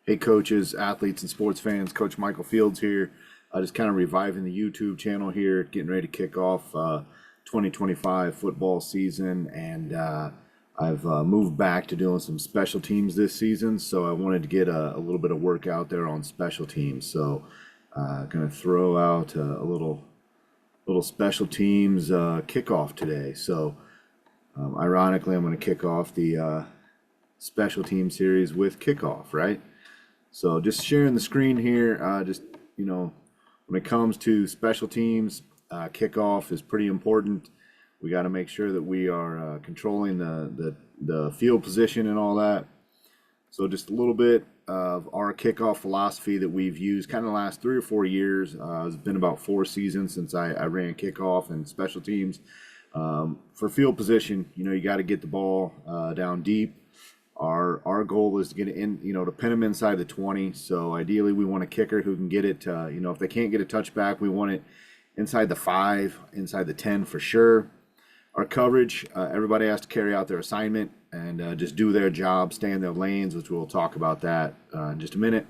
Hey, coaches, athletes, and sports fans. Coach Michael Fields here. Just kind of reviving the YouTube channel here, getting ready to kick off 2025 football season. And I've moved back to doing some special teams this season. So I wanted to get a little bit of work out there on special teams. So going to throw out a little special teams kickoff today. So ironically, I'm going to kick off the special team series with Kickoff, right? So just sharing the screen here, when it comes to special teams, kickoff is pretty important. We got to make sure that we are controlling the field position and all that. So just a little bit of our kickoff philosophy that we've used kind of the last 3 or 4 years. It's been about 4 seasons since I ran kickoff and special teams. For field position, you got to get the ball down deep. Our goal is to get it in, to pin them inside the 20. So ideally, we want a kicker who can get it. If they can't get a touchback, we want it inside the 5, inside the 10 for sure. Our coverage, everybody has to carry out their assignment and just do their job, stay in their lanes, which we'll talk about that in just a minute.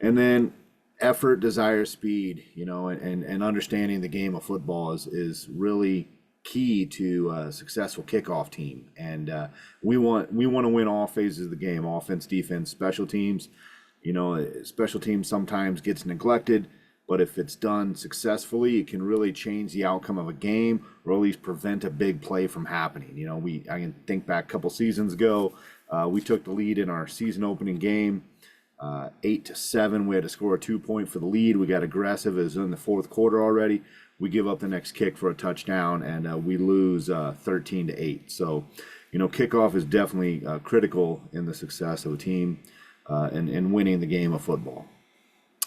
And then effort, desire, speed, and understanding the game of football is really key to a successful kickoff team. And we want to win all phases of the game: offense, defense, special teams. Special teams sometimes gets neglected, but if it's done successfully, it can really change the outcome of a game, or at least prevent a big play from happening. I can think back a couple seasons ago, we took the lead in our season opening game, 8-7. We had to score a 2-point for the lead. We got aggressive. It was in the fourth quarter already. We give up the next kick for a touchdown, and we lose 13-8. So, kickoff is definitely critical in the success of a team and winning the game of football.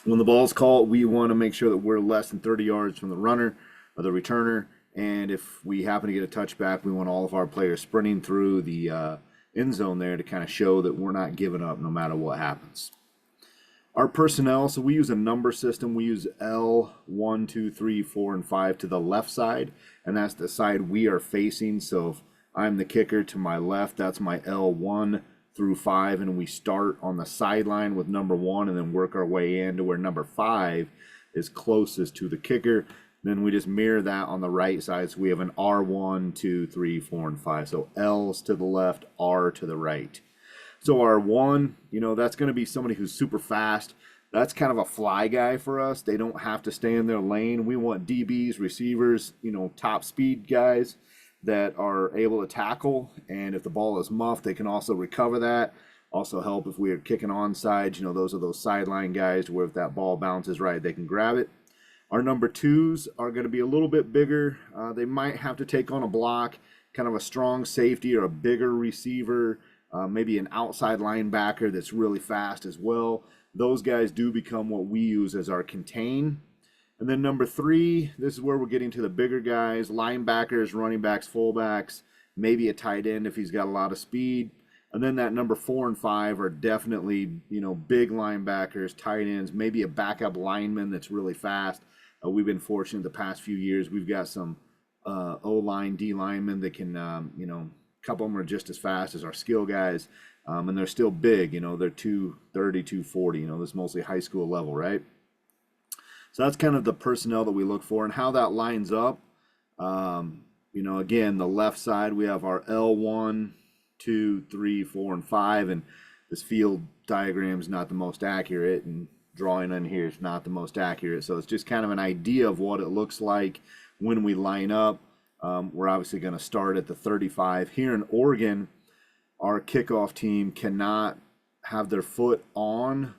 When the ball's called, we want to make sure that we're less than 30 yards from the runner or the returner. And if we happen to get a touchback, we want all of our players sprinting through the end zone there to kind of show that we're not giving up no matter what happens. Our personnel, so we use a number system. We use L, 1, 2, 3, 4, and 5 to the left side, and that's the side we are facing. So if I'm the kicker, to my left, that's my L1 through 5, and we start on the sideline with number 1 and then work our way in to where number 5 is closest to the kicker. Then we just mirror that on the right side. So we have an R1, 2, 3, 4, and 5. So L's to the left, R to the right. So our 1, that's going to be somebody who's super fast. That's kind of a fly guy for us. They don't have to stay in their lane. We want DBs, receivers, top speed guys that are able to tackle. And if the ball is muffed, they can also recover that. Also help if we are kicking onside. Those are those sideline guys where if that ball bounces right, they can grab it. Our number 2s are going to be a little bit bigger. They might have to take on a block, kind of a strong safety or a bigger receiver. Maybe an outside linebacker that's really fast as well. Those guys do become what we use as our contain. And then number 3, this is where we're getting to the bigger guys: linebackers, running backs, fullbacks, maybe a tight end if he's got a lot of speed. And then that number 4 and 5 are definitely, big linebackers, tight ends, maybe a backup lineman that's really fast. We've been fortunate the past few years. We've got some O-line, D linemen that can, couple of them are just as fast as our skill guys, and they're still big. They're 230, 240. This is mostly high school level, right? So that's kind of the personnel that we look for and how that lines up. Again, the left side, we have our L1, 2, 3, 4, and 5, and this field diagram is not the most accurate, and drawing in here is not the most accurate. So it's just kind of an idea of what it looks like when we line up. We're obviously going to start at the 35. Here in Oregon, our kickoff team cannot have their foot on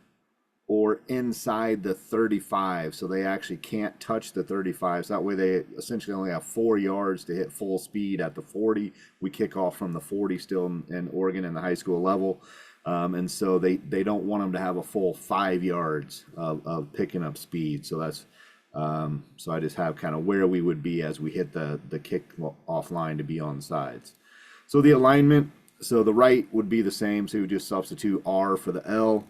or inside the 35. So they actually can't touch the 35. So that way they essentially only have 4 yards to hit full speed at the 40. We kick off from the 40 still in Oregon in the high school level. And so they don't want them to have a full 5 yards of picking up speed. So that's so I just have kind of where we would be as we hit the kick off line to be on sides. So the alignment, so the right would be the same. So we would just substitute R for the L.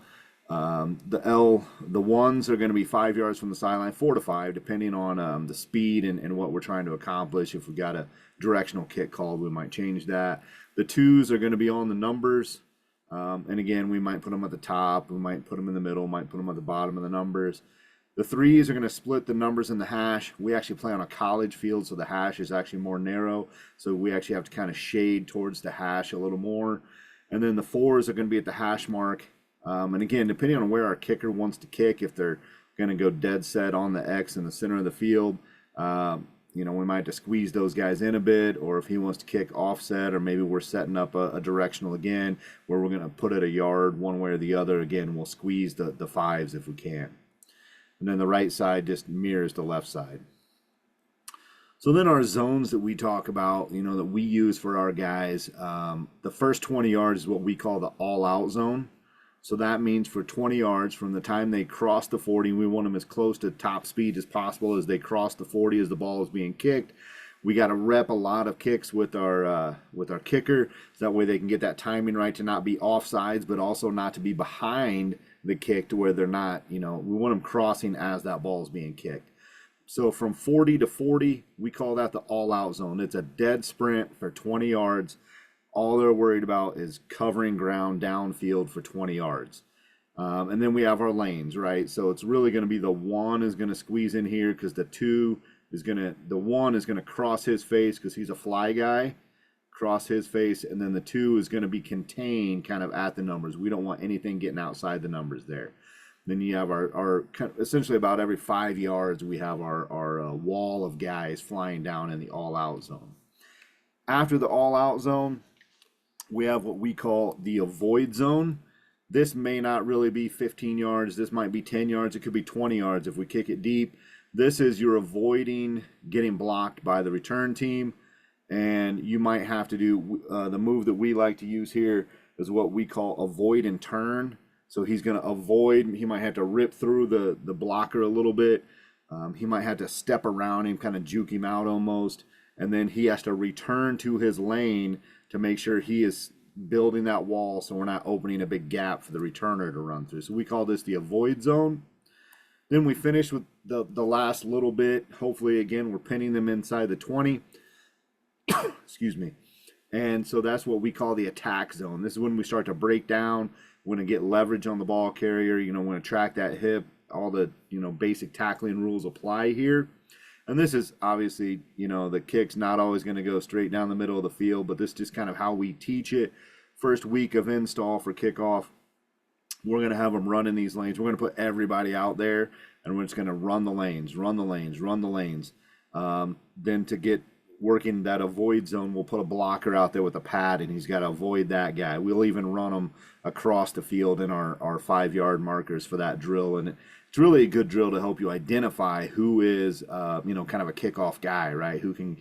The ones are going to be 5 yards from the sideline, 4 to 5, depending on the speed and what we're trying to accomplish. If we got a directional kick called, we might change that. The 2s are going to be on the numbers. And again, we might put them at the top, we might put them in the middle, might put them at the bottom of the numbers. The threes are going to split the numbers in the hash. We actually play on a college field, so the hash is actually more narrow. So we actually have to kind of shade towards the hash a little more. And then the fours are going to be at the hash mark. And again, depending on where our kicker wants to kick, if they're going to go dead set on the X in the center of the field, we might have to squeeze those guys in a bit, or if he wants to kick offset, or maybe we're setting up a directional again, where we're going to put it a yard one way or the other. Again, we'll squeeze the fives if we can. And then the right side just mirrors the left side. So then our zones that we talk about, that we use for our guys, the first 20 yards is what we call the all-out zone. So that means for 20 yards from the time they cross the 40, we want them as close to top speed as possible as they cross the 40 as the ball is being kicked. We got to rep a lot of kicks with our kicker, so that way they can get that timing right to not be offsides, but also not to be behind the kick to where they're not, we want them crossing as that ball is being kicked. So from 40 to 40, we call that the all-out zone. It's a dead sprint for 20 yards. All they're worried about is covering ground downfield for 20 yards. And then we have our lanes, right? So it's really going to be the one is going to squeeze in here because the one is going to cross his face because he's a fly guy, cross his face, and then the two is going to be contained kind of at the numbers. We don't want anything getting outside the numbers there. Then you have our essentially about every 5 yards, we have our wall of guys flying down in the all-out zone. After the all-out zone, we have what we call the avoid zone. This may not really be 15 yards. This might be 10 yards. It could be 20 yards if we kick it deep. This is you're avoiding getting blocked by the return team. And you might have to do the move that we like to use here is what we call avoid and turn. So he's going to avoid. He might have to rip through the blocker a little bit. He might have to step around him, kind of juke him out almost. And then he has to return to his lane to make sure he is building that wall so we're not opening a big gap for the returner to run through. So we call this the avoid zone. Then we finish with the last little bit. Hopefully, again, we're pinning them inside the 20. Excuse me. And so that's what we call the attack zone. This is when we start to break down, when to get leverage on the ball carrier, when to track that hip, all the, basic tackling rules apply here. And this is obviously, the kick's not always going to go straight down the middle of the field, but this is just kind of how we teach it. First week of install for kickoff, we're going to have them run in these lanes. We're going to put everybody out there, and we're just going to run the lanes. Then to get working that avoid zone, we'll put a blocker out there with a pad, and he's got to avoid that guy. We'll even run them across the field in our 5 yard markers for that drill. And it's really a good drill to help you identify who is, kind of a kickoff guy, right? Who can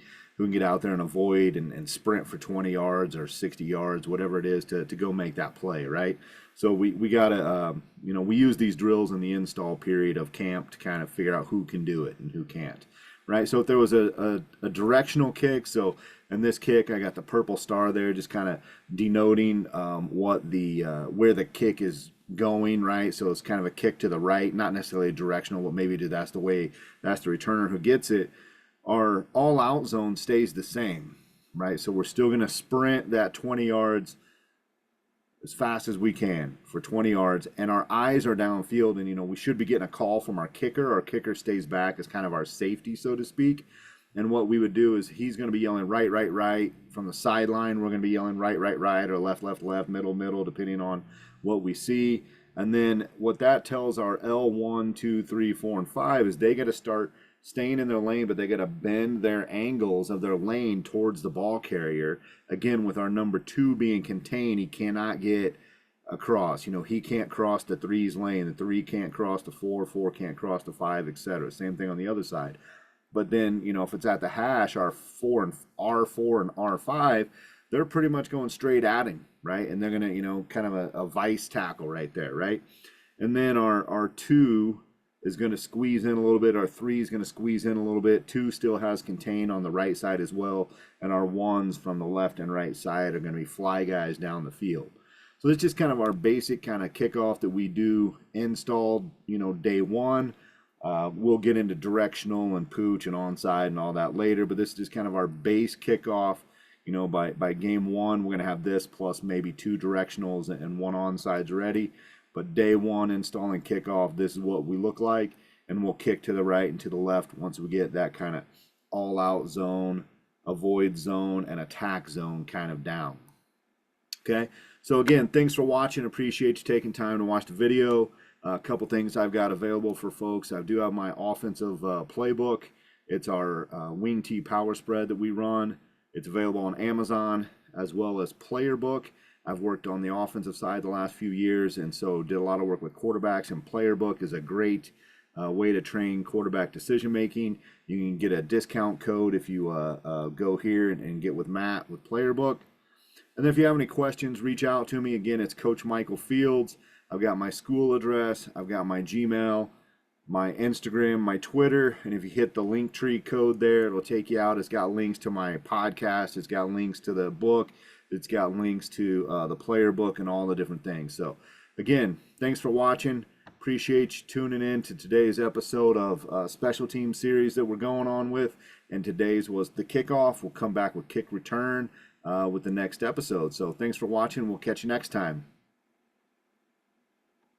get out there and avoid and sprint for 20 yards or 60 yards, whatever it is, to go make that play, right? So we got to, we use these drills in the install period of camp to kind of figure out who can do it and who can't, right? So if there was a directional kick, so in this kick, I got the purple star there, just kind of denoting what where the kick is going, right? So it's kind of a kick to the right, not necessarily directional, but maybe that's the returner who gets it. Our all-out zone stays the same, right? So we're still going to sprint that 20 yards as fast as we can for 20 yards, and our eyes are downfield, and we should be getting a call from our kicker. Our kicker stays back as kind of our safety, so to speak. And what we would do is he's going to be yelling right, right, right from the sideline. We're going to be yelling right, right, right, or left, left, left, middle, middle, depending on what we see. And then what that tells our L1, 2, 3, 4, and 5 is they got to start staying in their lane, but they got to bend their angles of their lane towards the ball carrier. Again, with our number 2 being contained, he cannot get across. He can't cross the 3's lane. The 3 can't cross the 4, 4 can't cross the 5, etc. Same thing on the other side. But then, if it's at the hash, R4 and R5, they're pretty much going straight at him, right? And they're going to, kind of a vice tackle right there, right? And then our 2 is going to squeeze in a little bit. Our 3 is going to squeeze in a little bit. 2 still has contain on the right side as well. And our 1s from the left and right side are going to be fly guys down the field. So it's just kind of our basic kind of kickoff that we do installed, day 1. We'll get into directional and pooch and onside and all that later, but this is just kind of our base kickoff, you know, by game one, we're going to have this plus maybe 2 directionals and 1 onsides ready. But day one, installing Kickoff, this is what we look like. And we'll kick to the right and to the left once we get that kind of all-out zone, avoid zone, and attack zone kind of down. Okay, so again, thanks for watching. Appreciate you taking time to watch the video. A couple things I've got available for folks. I do have my offensive playbook. It's our wing tee power spread that we run. It's available on Amazon, as well as Player Book. I've worked on the offensive side the last few years, and so did a lot of work with quarterbacks, and Player Book is a great way to train quarterback decision making. You can get a discount code if you go here and get with Matt with Player Book. And then if you have any questions, reach out to me. Again, it's Coach Michael Fields. I've got my school address, I've got my Gmail, my Instagram, my Twitter, and if you hit the Linktree code there, it'll take you out. It's got links to my podcast, it's got links to the book, it's got links to the Player Book and all the different things. So again, thanks for watching. Appreciate you tuning in to today's episode of Special Team Series that we're going on with. And today's was the Kickoff. We'll come back with Kick Return with the next episode. So thanks for watching. We'll catch you next time.